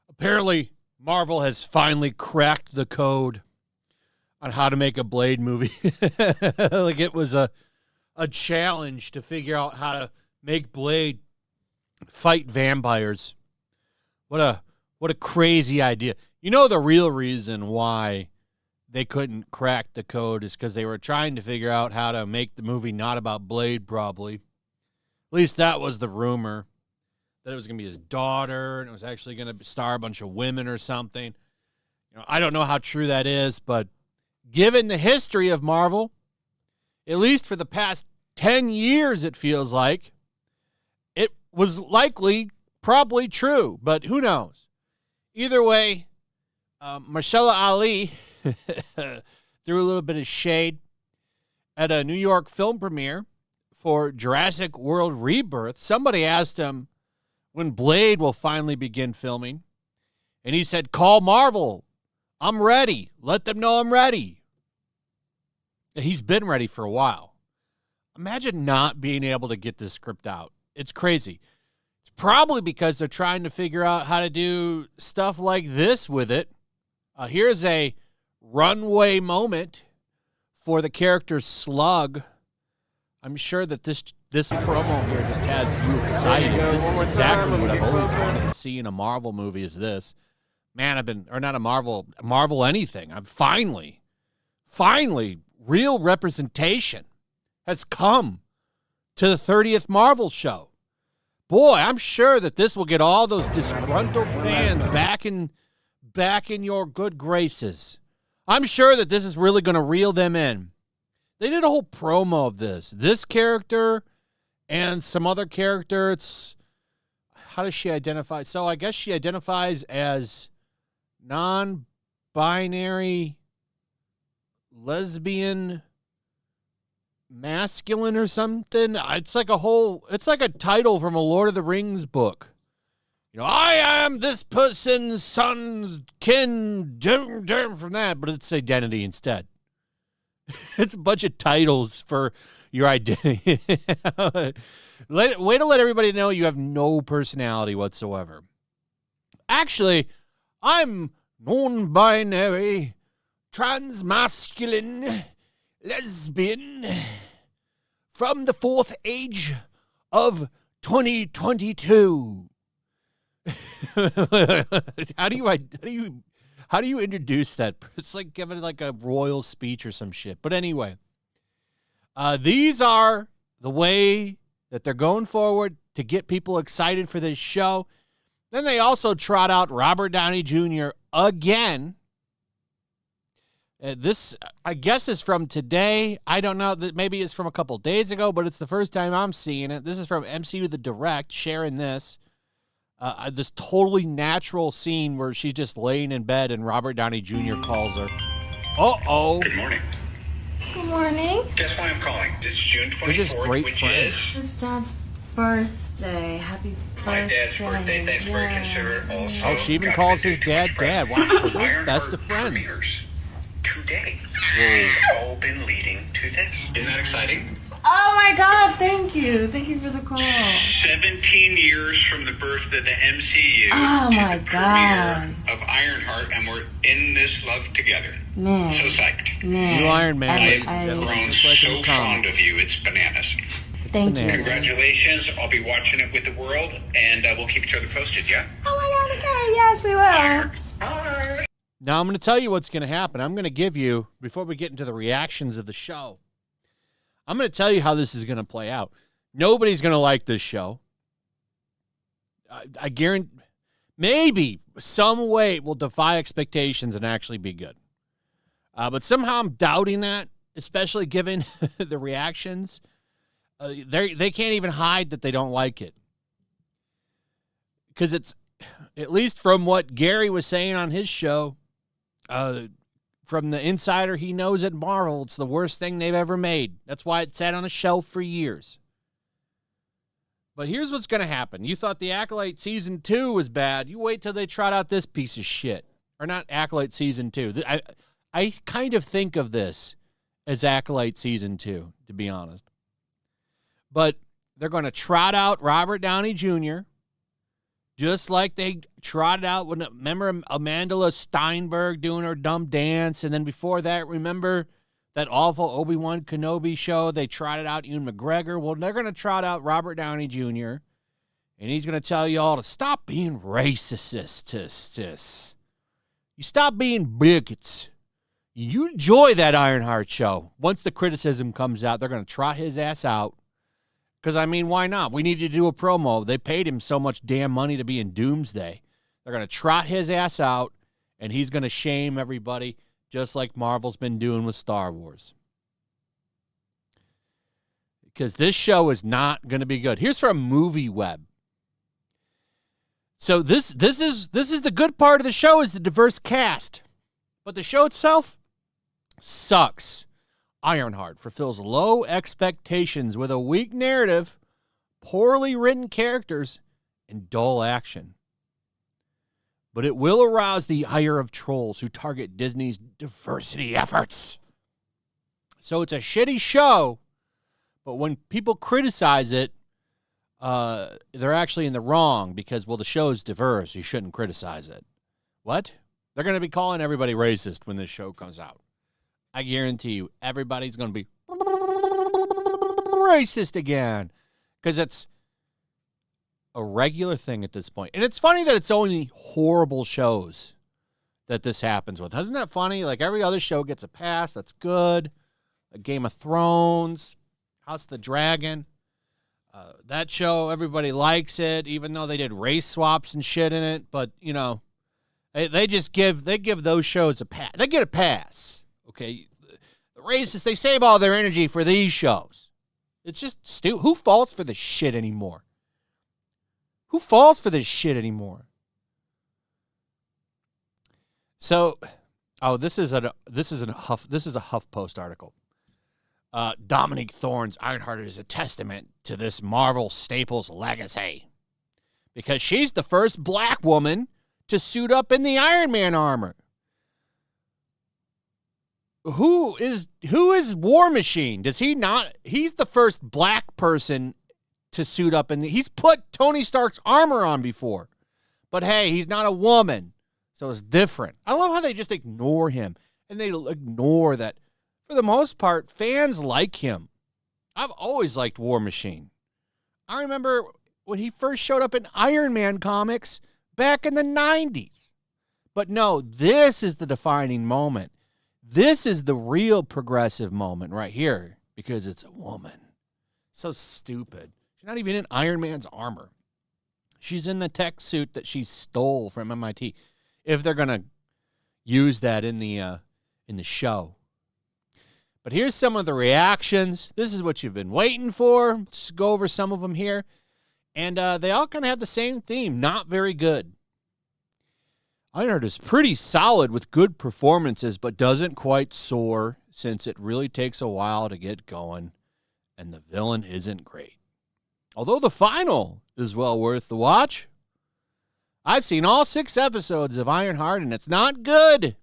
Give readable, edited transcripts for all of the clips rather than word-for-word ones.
Apparently, Marvel has finally cracked the code on how to make a Blade movie. Like it was a challenge to figure out how to make Blade fight vampires. What a crazy idea. You know, the real reason why they couldn't crack the code is because they were trying to figure out how to make the movie not about Blade, probably. At least that was the rumor. That it was going to be his daughter, and it was actually going to star a bunch of women or something. You know, I don't know how true that is, but given the history of Marvel, at least for the past 10 years, it feels like, it was probably true, but who knows? Either way, Mahershala Ali threw a little bit of shade at a New York film premiere for Jurassic World Rebirth. Somebody asked him when Blade will finally begin filming, and he said, "Call Marvel. I'm ready. Let them know I'm ready." He's been ready for a while. Imagine not being able to get this script out. It's crazy. It's probably because they're trying to figure out how to do stuff like this with it. Here's a runway moment for the character Slug. I'm sure that this promo here just has you excited. This is exactly what I've always wanted to see in a Marvel movie is this. Man, not a Marvel anything. I'm finally, real representation has come to the 30th Marvel show. Boy, I'm sure that this will get all those disgruntled fans back in your good graces. I'm sure that this is really going to reel them in. They did a whole promo of this character and some other character. How does she identify? So I guess she identifies as non-binary, lesbian, masculine or something. It's like a title from a Lord of the Rings book. You know, I am this person's son's kin, from that, but it's identity instead. It's a bunch of titles for your identity. Wait to let everybody know you have no personality whatsoever. Actually, I'm non-binary, transmasculine, lesbian, from the fourth age of 2022. How do you introduce that? It's like giving like a royal speech or some shit. But anyway, these are the way that they're going forward to get people excited for this show. Then they also trot out Robert Downey Jr. again. This, I guess, is from today. I don't know. Maybe it's from a couple days ago, but it's the first time I'm seeing it. This is from MCU The Direct, sharing this. This totally natural scene where she's just laying in bed and Robert Downey Jr. calls her. Uh-oh. Good morning. Good morning. Guess why I'm calling? It's June 24th, We're just great which friends. is... It was Dad's birthday. Happy birthday. My dad's birthday. Thanks for your considerate also. Oh, she even got calls the his news dad express. Dad. Wow, Ironheart that's the friends. premieres today. Whoa. It's all been leading to this. Isn't that exciting? Oh my God, thank you. Thank you for the call. 17 years from the birth of the MCU Oh to my the God. premiere of Ironheart, and we're in this love together. Man. So psyched. Man. New Iron Man, I ladies and have gentlemen. grown Just like in so the fond comics. of you. It's bananas. Thank you. bananas. Congratulations. I'll be watching it with the world, and we'll keep each other posted, yeah? Oh my God, okay. Yes, we will. Bye. Now, I'm going to tell you what's going to happen. I'm going to give you, before we get into the reactions of the show, I'm going to tell you how this is going to play out. Nobody's going to like this show. I guarantee maybe some way it will defy expectations and actually be good. But somehow I'm doubting that, especially given the reactions. They can't even hide that they don't like it. Because it's, at least from what Gary was saying on his show, from the insider he knows at Marvel, it's the worst thing they've ever made. That's why it sat on a shelf for years. But here's what's going to happen. You thought The Acolyte Season 2 was bad. You wait till they trot out this piece of shit. Or not Acolyte Season 2. I kind of think of this as Acolyte Season 2. to be honest. But they're going to trot out Robert Downey Jr., just like they trotted out, remember Amanda Steinberg doing her dumb dance, and then before that, remember that awful Obi-Wan Kenobi show? They trotted out Ewan McGregor. Well, they're going to trot out Robert Downey Jr., and he's going to tell you all to stop being racist. You stop being bigots. You enjoy that Ironheart show. Once the criticism comes out, they're going to trot his ass out. Because, I mean, why not? We need you to do a promo. They paid him so much damn money to be in Doomsday. They're going to trot his ass out, and he's going to shame everybody, just like Marvel's been doing with Star Wars. Because this show is not going to be good. Here's from MovieWeb. So this is the good part of the show, is the diverse cast. But the show itself sucks. Ironheart fulfills low expectations with a weak narrative, poorly written characters, and dull action. But it will arouse the ire of trolls who target Disney's diversity efforts. So it's a shitty show, but when people criticize it, they're actually in the wrong because, well, the show's diverse. You shouldn't criticize it. What? They're going to be calling everybody racist when this show comes out. I guarantee you, everybody's going to be racist again because it's a regular thing at this point. And it's funny that it's only horrible shows that this happens with. Isn't that funny? Like, every other show gets a pass. That's good. Like Game of Thrones, House of the Dragon. That show, everybody likes it, even though they did race swaps and shit in it. But, you know, they give those shows a pass. They get a pass. Okay, the racists, they save all their energy for these shows. It's just stupid. Who falls for this shit anymore? Who falls for this shit anymore? So, this is a HuffPost article. Dominique Thorne's Ironheart is a testament to this Marvel staple's legacy because she's the first black woman to suit up in the Iron Man armor. Who is War Machine? Does he not? He's the first black person to suit up he's put Tony Stark's armor on before. But hey, he's not a woman, so it's different. I love how they just ignore him, and they ignore that. For the most part, fans like him. I've always liked War Machine. I remember when he first showed up in Iron Man comics back in the 90s. But no, this is the defining moment. This is the real progressive moment right here because it's a woman. So stupid. She's not even in Iron Man's armor. She's in the tech suit that she stole from MIT. If they're going to use that in the show. But here's some of the reactions. This is what you've been waiting for. Let's go over some of them here. And they all kind of have the same theme. Not very good. Ironheart is pretty solid with good performances, but doesn't quite soar since it really takes a while to get going, and the villain isn't great. Although the final is well worth the watch. I've seen all 6 episodes of Ironheart, and it's not good.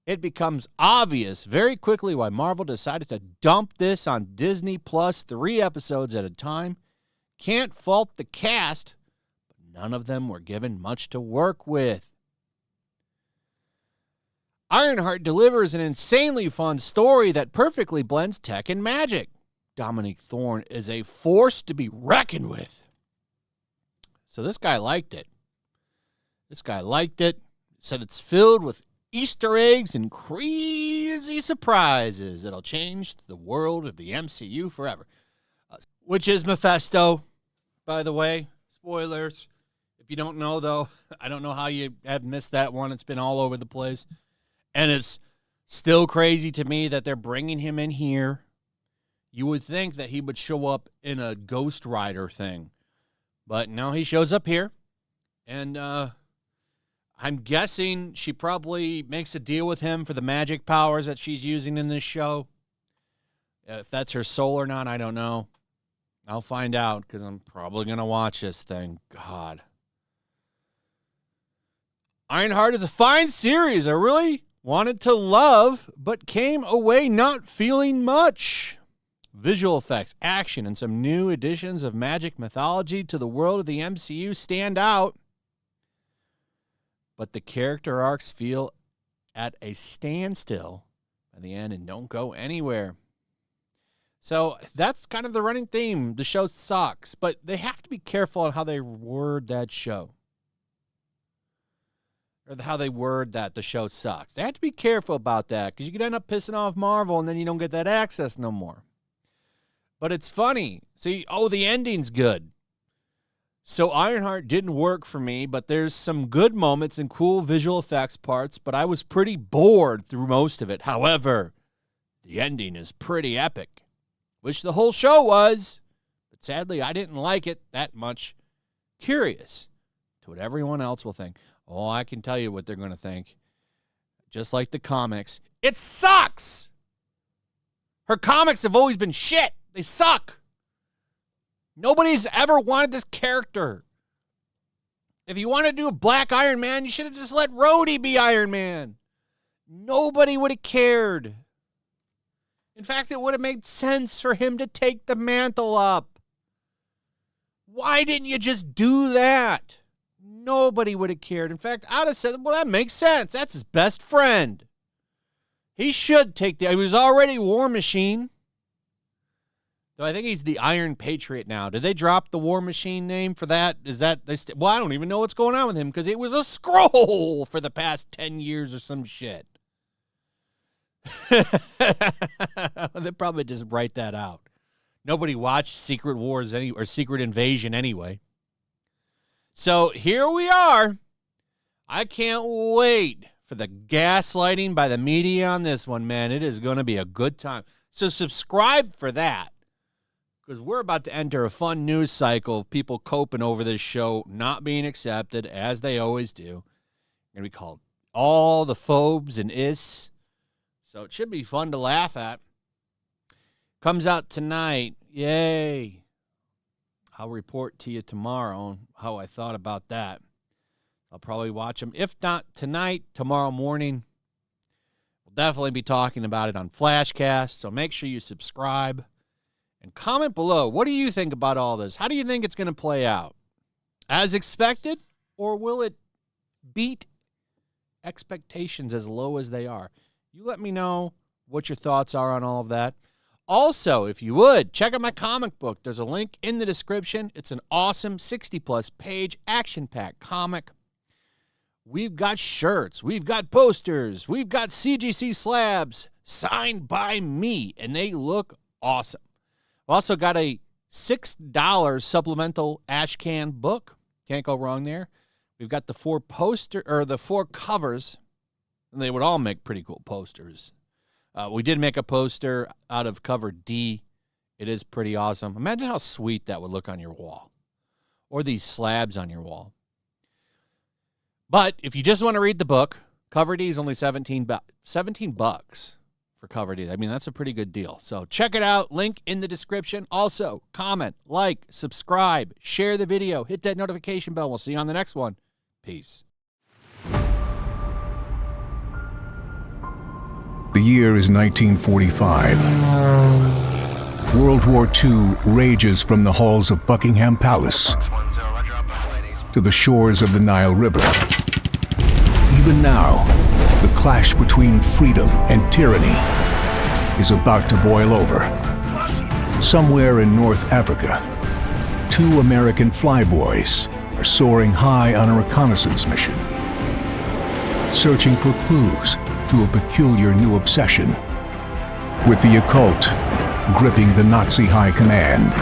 It becomes obvious very quickly why Marvel decided to dump this on Disney Plus 3 episodes at a time. Can't fault the cast, but none of them were given much to work with. Ironheart delivers an insanely fun story that perfectly blends tech and magic. Dominique Thorne is a force to be reckoned with. So this guy liked it. Said it's filled with Easter eggs and crazy surprises that'll change the world of the MCU forever. Which is Mephisto, by the way. Spoilers. If you don't know, though, I don't know how you have missed that one. It's been all over the place. And it's still crazy to me that they're bringing him in here. You would think that he would show up in a Ghost Rider thing. But no, he shows up here. And I'm guessing she probably makes a deal with him for the magic powers that she's using in this show. If that's her soul or not, I don't know. I'll find out because I'm probably going to watch this thing. God. Ironheart is a fine series. I really wanted to love, but came away not feeling much. visual effects, action, and some new additions of magic mythology to the world of the MCU stand out. But the character arcs feel at a standstill by the end and don't go anywhere. So that's kind of the running theme. The show sucks, but they have to be careful on how they word that show. Or how they word that the show sucks. They have to be careful about that because you could end up pissing off Marvel and then you don't get that access no more. But it's funny. See, the ending's good. So Ironheart didn't work for me, but there's some good moments and cool visual effects parts, but I was pretty bored through most of it. However, the ending is pretty epic, which the whole show was, but sadly I didn't like it that much. Curious to what everyone else will think. Oh, I can tell you what they're going to think. Just like the comics, it sucks! Her comics have always been shit. They suck. Nobody's ever wanted this character. If you want to do a black Iron Man, you should have just let Rhodey be Iron Man. Nobody would have cared. In fact, it would have made sense for him to take the mantle up. Why didn't you just do that? Nobody would have cared. In fact, I'd have said, well, that makes sense. That's his best friend. He should take he was already War Machine. So I think he's the Iron Patriot now. Did they drop the War Machine name for that? Is that well, I don't even know what's going on with him because it was a scroll for the past 10 years or some shit. They probably just write that out. Nobody watched Secret Wars or Secret Invasion anyway. So here we are. I can't wait for the gaslighting by the media on this one, man. It is going to be a good time. So subscribe for that. Because we're about to enter a fun news cycle of people coping over this show not being accepted, as they always do. It's going to be called All the Phobes and Is. So it should be fun to laugh at. Comes out tonight. Yay. I'll report to you tomorrow how I thought about that. I'll probably watch them. If not tonight, tomorrow morning. We'll definitely be talking about it on Flashcast. So make sure you subscribe. And comment below, what do you think about all this? How do you think it's going to play out? As expected, or will it beat expectations as low as they are? You let me know what your thoughts are on all of that. Also, if you would, check out my comic book. There's a link in the description. It's an awesome 60-plus page action-packed comic. We've got shirts. We've got posters. We've got CGC slabs signed by me, and they look awesome. We've also got a $6 supplemental ashcan book. Can't go wrong there. We've got the 4 covers, and they would all make pretty cool posters. We did make a poster out of cover D. It is pretty awesome. Imagine how sweet that would look on your wall, or these slabs on your wall. But if you just want to read the book, cover D is only $17 for cover D. I mean, that's a pretty good deal. So check it out. Link in the description. Also, comment, like, subscribe, share the video, hit that notification bell. We'll see you on the next one. Peace. The year is 1945. World War II rages from the halls of Buckingham Palace to the shores of the Nile River. Even now, the clash between freedom and tyranny is about to boil over. Somewhere in North Africa, 2 American flyboys are soaring high on a reconnaissance mission, searching for clues to a peculiar new obsession, with the occult gripping the Nazi high command.